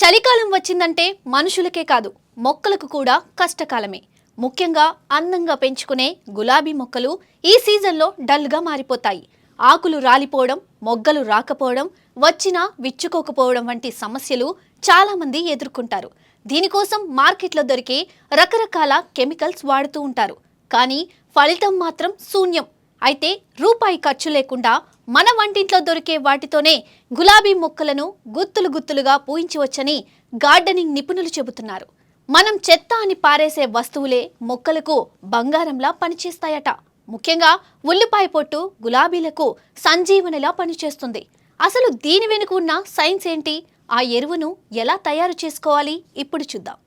చలికాలం వచ్చిందంటే మనుషులకే కాదు మొక్కలకు కూడా కష్టకాలమే. ముఖ్యంగా అందంగా పెంచుకునే గులాబీ మొక్కలు ఈ సీజన్లో డల్గా మారిపోతాయి. ఆకులు రాలిపోవడం, మొగ్గలు రాకపోవడం, వచ్చినా విచ్చుకోకపోవడం వంటి సమస్యలు చాలామంది ఎదుర్కొంటారు. దీనికోసం మార్కెట్లో దొరికే రకరకాల కెమికల్స్ వాడుతూ ఉంటారు. కానీ ఫలితం మాత్రం శూన్యం. అయితే రూపాయి ఖర్చు లేకుండా మన వంటింట్లో దొరికే వాటితోనే గులాబీ మొక్కలను గుత్తులు గుత్తులుగా పూయించవచ్చని గార్డెనింగ్ నిపుణులు చెబుతున్నారు. మనం చెత్త అని పారేసే వస్తువులే మొక్కలకు బంగారంలా పనిచేస్తాయట. ముఖ్యంగా ఉల్లిపాయ పొట్టు గులాబీలకు సంజీవనిలా పనిచేస్తుంది. అసలు దీని వెనుక ఉన్న సైన్స్ ఏంటి? ఆ ఎరువును ఎలా తయారు చేసుకోవాలి? ఇప్పుడు చూద్దాం.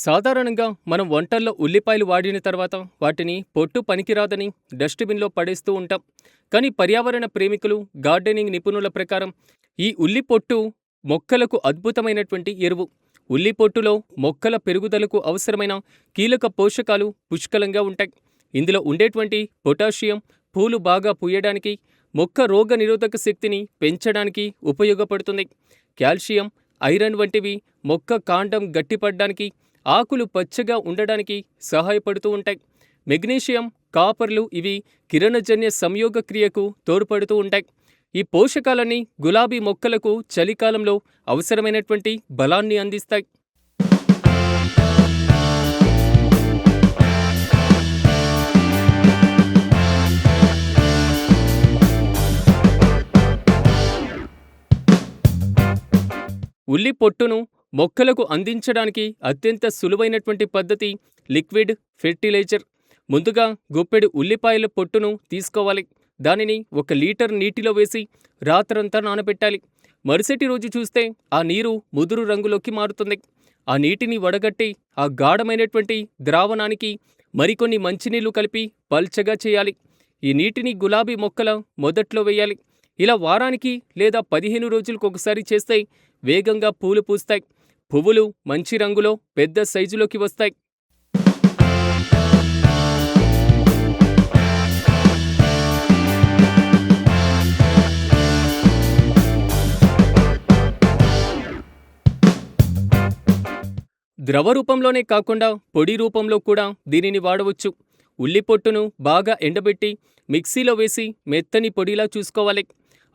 సాధారణంగా మనం వంటల్లో ఉల్లిపాయలు వాడిన తర్వాత వాటిని పొట్టు పనికిరాదని డస్ట్బిన్లో పడేస్తూ ఉంటాం. కానీ పర్యావరణ ప్రేమికులు, గార్డెనింగ్ నిపుణుల ప్రకారం ఈ ఉల్లి పొట్టు మొక్కలకు అద్భుతమైనటువంటి ఎరువు. ఉల్లి పొట్టులో మొక్కల పెరుగుదలకు అవసరమైన కీలక పోషకాలు పుష్కలంగా ఉంటాయి. ఇందులో ఉండేటువంటి పొటాషియం పూలు బాగా పూయడానికి, మొక్క రోగ నిరోధక శక్తిని పెంచడానికి ఉపయోగపడుతుంది. కాల్షియం, ఐరన్ వంటివి మొక్క కాండం గట్టిపడడానికి, ఆకులు పచ్చగా ఉండడానికి సహాయపడుతూ ఉంటాయి. మెగ్నీషియం, కాపర్లు ఇవి కిరణజన్య సంయోగ క్రియకు తోడ్పడుతూ ఉంటాయి. ఈ పోషకాలన్నీ గులాబీ మొక్కలకు చలికాలంలో అవసరమైనటువంటి బలాన్ని అందిస్తాయి. ఉల్లి పొట్టును మొక్కలకు అందించడానికి అత్యంత సులువైనటువంటి పద్ధతి లిక్విడ్ ఫెర్టిలైజర్. ముందుగా గుప్పెడు ఉల్లిపాయల పొట్టును తీసుకోవాలి. దానిని 1 లీటర్ నీటిలో వేసి రాత్రంతా నానబెట్టాలి. మరుసటి రోజు చూస్తే ఆ నీరు ముదురు రంగులోకి మారుతుంది. ఆ నీటిని వడగట్టి ఆ గాఢమైనటువంటి ద్రావణానికి మరికొన్ని మంచినీళ్లు కలిపి పల్చగా చేయాలి. ఈ నీటిని గులాబీ మొక్కల మొదట్లో వేయాలి. ఇలా వారానికి లేదా 15 రోజులకు ఒకసారి చేస్తే వేగంగా పూలు పూస్తాయి. పువ్వులు మంచి రంగులో పెద్ద సైజులోకి వస్తాయి. ద్రవ రూపంలోనే కాకుండా పొడి రూపంలో కూడా దీనిని వాడవచ్చు. ఉల్లి పొట్టును బాగా ఎండబెట్టి మిక్సీలో వేసి మెత్తని పొడిలా చూసుకోవాలి.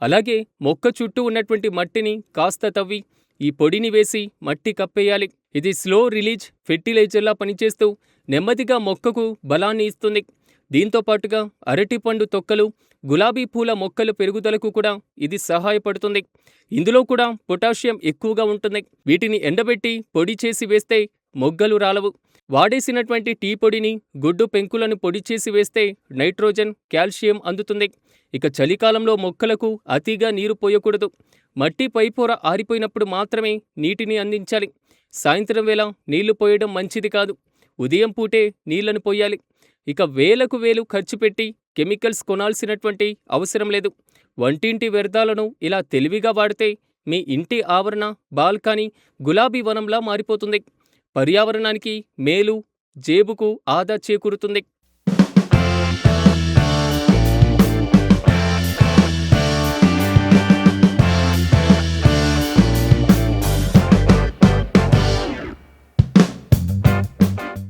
అలాగే మొక్క చుట్టూ ఉన్నటువంటి మట్టిని కాస్త తవ్వి ఈ పొడిని వేసి మట్టి కప్పేయాలి. ఇది స్లో రిలీజ్ ఫెర్టిలైజర్లా పనిచేస్తూ నెమ్మదిగా మొక్కకు బలాన్ని ఇస్తుంది. దీంతో పాటుగా అరటిపండు తొక్కలు, గులాబీ పూల మొక్కల పెరుగుదలకు కూడా ఇది సహాయపడుతుంది. ఇందులో కూడా పొటాషియం ఎక్కువగా ఉంటుంది. వీటిని ఎండబెట్టి పొడి చేసి వేస్తే మొగ్గలు రాలవు. వాడేసినటువంటి టీ పొడిని, గుడ్డు పెంకులను పొడి చేసి వేస్తే నైట్రోజన్, కాల్షియం అందుతుంది. ఇక చలికాలంలో మొక్కలకు అతిగా నీరు పోయకూడదు. మట్టి పైపొర ఆరిపోయినప్పుడు మాత్రమే నీటిని అందించాలి. సాయంత్రం వేళ నీళ్లు పోయడం మంచిది కాదు. ఉదయం పూటే నీళ్లను పోయాలి. ఇక వేలకు వేలు ఖర్చు పెట్టి కెమికల్స్ కొనాల్సినటువంటి అవసరం లేదు. వంటింటి వ్యర్థాలను ఇలా తెలివిగా వాడితే మీ ఇంటి ఆవరణ, బాల్కనీ గులాబీ వనంలా మారిపోతుంది. పర్యావరణానికి మేలు, జేబుకు ఆదా చేకూరుతుంది.